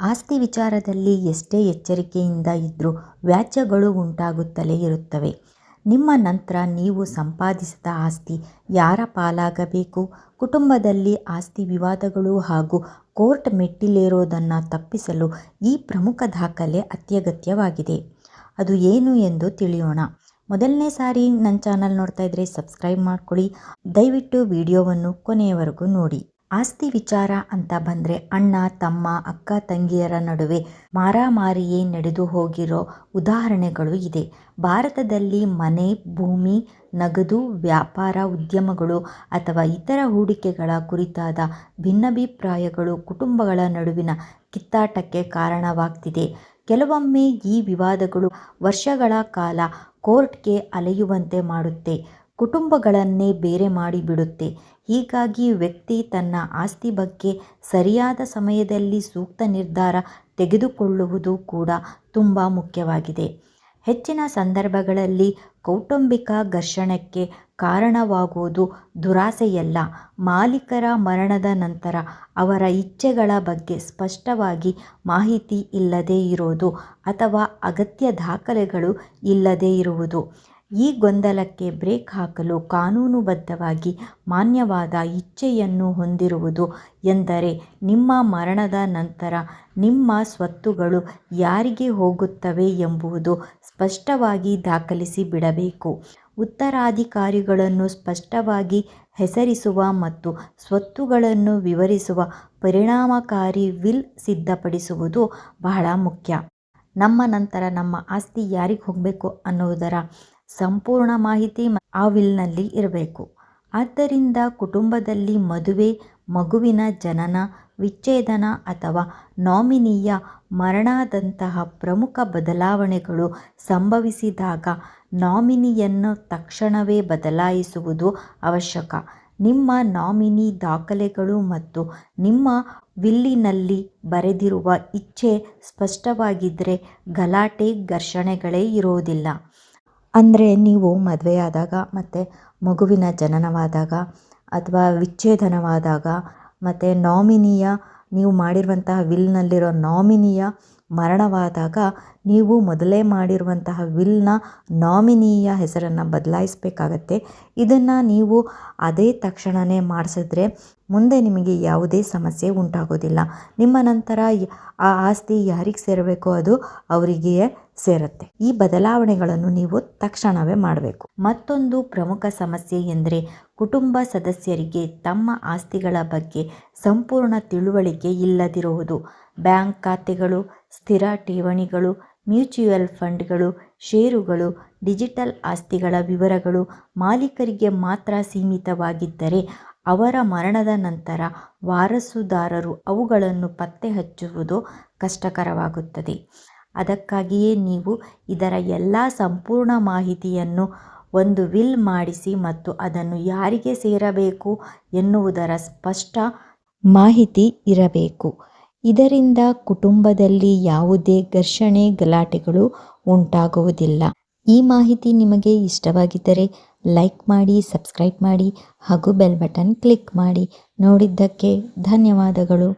ಆಸ್ತಿ ವಿಚಾರದಲ್ಲಿ ಎಷ್ಟೇ ಎಚ್ಚರಿಕೆಯಿಂದ ಇದ್ದರೂ ವ್ಯಾಜ್ಯಗಳು ಉಂಟಾಗುತ್ತಲೇ ಇರುತ್ತವೆ. ನಿಮ್ಮ ನಂತರ ನೀವು ಸಂಪಾದಿಸಿದ ಆಸ್ತಿ ಯಾರ ಪಾಲಾಗಬೇಕು? ಕುಟುಂಬದಲ್ಲಿ ಆಸ್ತಿ ವಿವಾದಗಳು ಹಾಗೂ ಕೋರ್ಟ್ ಮೆಟ್ಟಿಲೇರೋದನ್ನು ತಪ್ಪಿಸಲು ಈ ಪ್ರಮುಖ ದಾಖಲೆ ಅತ್ಯಗತ್ಯವಾಗಿದೆ. ಅದು ಏನು ಎಂದು ತಿಳಿಯೋಣ. ಮೊದಲನೇ ಸಾರಿ ನನ್ನ ಚಾನಲ್ ನೋಡ್ತಾ ಇದ್ರೆ ಸಬ್ಸ್ಕ್ರೈಬ್ ಮಾಡ್ಕೊಳ್ಳಿ. ದಯವಿಟ್ಟು ವಿಡಿಯೋವನ್ನು ಕೊನೆಯವರೆಗೂ ನೋಡಿ. ಆಸ್ತಿ ವಿಚಾರ ಅಂತ ಬಂದರೆ ಅಣ್ಣ ತಮ್ಮ ಅಕ್ಕ ತಂಗಿಯರ ನಡುವೆ ಮಾರಾಮಾರಿಯೇ ನಡೆದು ಹೋಗಿರೋ ಉದಾಹರಣೆಗಳು ಇದೆ. ಭಾರತದಲ್ಲಿ ಮನೆ, ಭೂಮಿ, ನಗದು, ವ್ಯಾಪಾರ, ಉದ್ಯಮಗಳು ಅಥವಾ ಇತರ ಹೂಡಿಕೆಗಳ ಕುರಿತಾದ ಭಿನ್ನಾಭಿಪ್ರಾಯಗಳು ಕುಟುಂಬಗಳ ನಡುವಿನ ಕಿತ್ತಾಟಕ್ಕೆ ಕಾರಣವಾಗ್ತಿದೆ. ಕೆಲವೊಮ್ಮೆ ಈ ವಿವಾದಗಳು ವರ್ಷಗಳ ಕಾಲ ಕೋರ್ಟ್ಗೆ ಅಲೆಯುವಂತೆ ಮಾಡುತ್ತೆ, ಕುಟುಂಬಗಳನ್ನೇ ಬೇರೆ ಮಾಡಿಬಿಡುತ್ತೆ. ಹೀಗಾಗಿ ವ್ಯಕ್ತಿ ತನ್ನ ಆಸ್ತಿ ಬಗ್ಗೆ ಸರಿಯಾದ ಸಮಯದಲ್ಲಿ ಸೂಕ್ತ ನಿರ್ಧಾರ ತೆಗೆದುಕೊಳ್ಳುವುದು ಕೂಡ ತುಂಬ ಮುಖ್ಯವಾಗಿದೆ. ಹೆಚ್ಚಿನ ಸಂದರ್ಭಗಳಲ್ಲಿ ಕೌಟುಂಬಿಕ ಘರ್ಷಣೆಗೆ ಕಾರಣವಾಗುವುದು ದುರಾಸೆಯಲ್ಲ, ಮಾಲೀಕರ ಮರಣದ ನಂತರ ಅವರ ಇಚ್ಛೆಗಳ ಬಗ್ಗೆ ಸ್ಪಷ್ಟವಾಗಿ ಮಾಹಿತಿ ಇಲ್ಲದೇ ಇರೋದು ಅಥವಾ ಅಗತ್ಯ ದಾಖಲೆಗಳು ಇಲ್ಲದೇ ಇರುವುದು. ಈ ಗೊಂದಲಕ್ಕೆ ಬ್ರೇಕ್ ಹಾಕಲು ಕಾನೂನುಬದ್ಧವಾಗಿ ಮಾನ್ಯವಾದ ಇಚ್ಛೆಯನ್ನು ಹೊಂದಿರುವುದು ಎಂದರೆ ನಿಮ್ಮ ಮರಣದ ನಂತರ ನಿಮ್ಮ ಸ್ವತ್ತುಗಳು ಯಾರಿಗೆ ಹೋಗುತ್ತವೆ ಎಂಬುದು ಸ್ಪಷ್ಟವಾಗಿ ದಾಖಲಿಸಿ ಬಿಡಬೇಕು. ಉತ್ತರಾಧಿಕಾರಿಗಳನ್ನು ಸ್ಪಷ್ಟವಾಗಿ ಹೆಸರಿಸುವ ಮತ್ತು ಸ್ವತ್ತುಗಳನ್ನು ವಿವರಿಸುವ ಪರಿಣಾಮಕಾರಿ ವಿಲ್ ಸಿದ್ಧಪಡಿಸುವುದು ಬಹಳ ಮುಖ್ಯ. ನಮ್ಮ ನಂತರ ನಮ್ಮ ಆಸ್ತಿ ಯಾರಿಗೆ ಹೋಗಬೇಕು ಅನ್ನೋದರ ಸಂಪೂರ್ಣ ಮಾಹಿತಿ ಆ ವಿಲ್ನಲ್ಲಿ ಇರಬೇಕು. ಆದ್ದರಿಂದ ಕುಟುಂಬದಲ್ಲಿ ಮದುವೆ, ಮಗುವಿನ ಜನನ, ವಿಚ್ಛೇದನ ಅಥವಾ ನಾಮಿನಿಯ ಮರಣದಂತಹ ಪ್ರಮುಖ ಬದಲಾವಣೆಗಳು ಸಂಭವಿಸಿದಾಗ ನಾಮಿನಿಯನ್ನು ತಕ್ಷಣವೇ ಬದಲಾಯಿಸುವುದು ಅವಶ್ಯಕ. ನಿಮ್ಮ ನಾಮಿನಿ ದಾಖಲೆಗಳು ಮತ್ತು ನಿಮ್ಮ ವಿಲ್ಲಿನಲ್ಲಿ ಬರೆದಿರುವ ಇಚ್ಛೆ ಸ್ಪಷ್ಟವಾಗಿದ್ದರೆ ಗಲಾಟೆ, ಘರ್ಷಣೆಗಳೇ ಇರೋದಿಲ್ಲ. ಅಂದರೆ ನೀವು ಮದುವೆಯಾದಾಗ ಮತ್ತು ಮಗುವಿನ ಜನನವಾದಾಗ ಅಥವಾ ವಿಚ್ಛೇದನವಾದಾಗ ಮತ್ತು ನೀವು ಮಾಡಿರುವಂತಹ ವಿಲ್ನಲ್ಲಿರೋ ನಾಮಿನಿಯ ಮರಣವಾದಾಗ ನೀವು ಮೊದಲೇ ಮಾಡಿರುವಂತಹ ವಿಲ್ನ ನಾಮಿನಿಯ ಹೆಸರನ್ನು ಬದಲಾಯಿಸಬೇಕಾಗತ್ತೆ. ಇದನ್ನು ನೀವು ಅದೇ ತಕ್ಷಣವೇ ಮಾಡಿಸಿದ್ರೆ ಮುಂದೆ ನಿಮಗೆ ಯಾವುದೇ ಸಮಸ್ಯೆ ಉಂಟಾಗೋದಿಲ್ಲ. ನಿಮ್ಮ ನಂತರ ಆ ಆಸ್ತಿ ಯಾರಿಗೆ ಸೇರಬೇಕೋ ಅದು ಅವರಿಗೆ ಸೇರುತ್ತೆ. ಈ ಬದಲಾವಣೆಗಳನ್ನು ನೀವು ತಕ್ಷಣವೇ ಮಾಡಬೇಕು. ಮತ್ತೊಂದು ಪ್ರಮುಖ ಸಮಸ್ಯೆ ಎಂದರೆ ಕುಟುಂಬ ಸದಸ್ಯರಿಗೆ ತಮ್ಮ ಆಸ್ತಿಗಳ ಬಗ್ಗೆ ಸಂಪೂರ್ಣ ತಿಳುವಳಿಕೆ ಇಲ್ಲದಿರುವುದು. ಬ್ಯಾಂಕ್ ಖಾತೆಗಳು, ಸ್ಥಿರ ಠೇವಣಿಗಳು, ಮ್ಯೂಚುವಲ್ ಫಂಡ್ಗಳು, ಷೇರುಗಳು, ಡಿಜಿಟಲ್ ಆಸ್ತಿಗಳ ವಿವರಗಳು ಮಾಲೀಕರಿಗೆ ಮಾತ್ರ ಸೀಮಿತವಾಗಿದ್ದರೆ ಅವರ ಮರಣದ ನಂತರ ವಾರಸುದಾರರು ಅವುಗಳನ್ನು ಪತ್ತೆ ಹಚ್ಚುವುದು ಕಷ್ಟಕರವಾಗುತ್ತದೆ. ಅದಕ್ಕಾಗಿಯೇ ನೀವು ಇದರ ಎಲ್ಲ ಸಂಪೂರ್ಣ ಮಾಹಿತಿಯನ್ನು ಒಂದು ವಿಲ್ ಮಾಡಿಸಿ ಮತ್ತು ಅದನ್ನು ಯಾರಿಗೆ ಸೇರಬೇಕು ಎನ್ನುವುದರ ಸ್ಪಷ್ಟ ಮಾಹಿತಿ ಇರಬೇಕು. ಇದರಿಂದ ಕುಟುಂಬದಲ್ಲಿ ಯಾವುದೇ ಘರ್ಷಣೆ, ಗಲಾಟೆಗಳು ಉಂಟಾಗುವುದಿಲ್ಲ. ಈ ಮಾಹಿತಿ ನಿಮಗೆ ಇಷ್ಟವಾಗಿದ್ದರೆ ಲೈಕ್ ಮಾಡಿ, ಸಬ್ಸ್ಕ್ರೈಬ್ ಮಾಡಿ ಹಾಗೂ ಬೆಲ್ ಬಟನ್ ಕ್ಲಿಕ್ ಮಾಡಿ. ನೋಡಿದ್ದಕ್ಕೆ ಧನ್ಯವಾದಗಳು.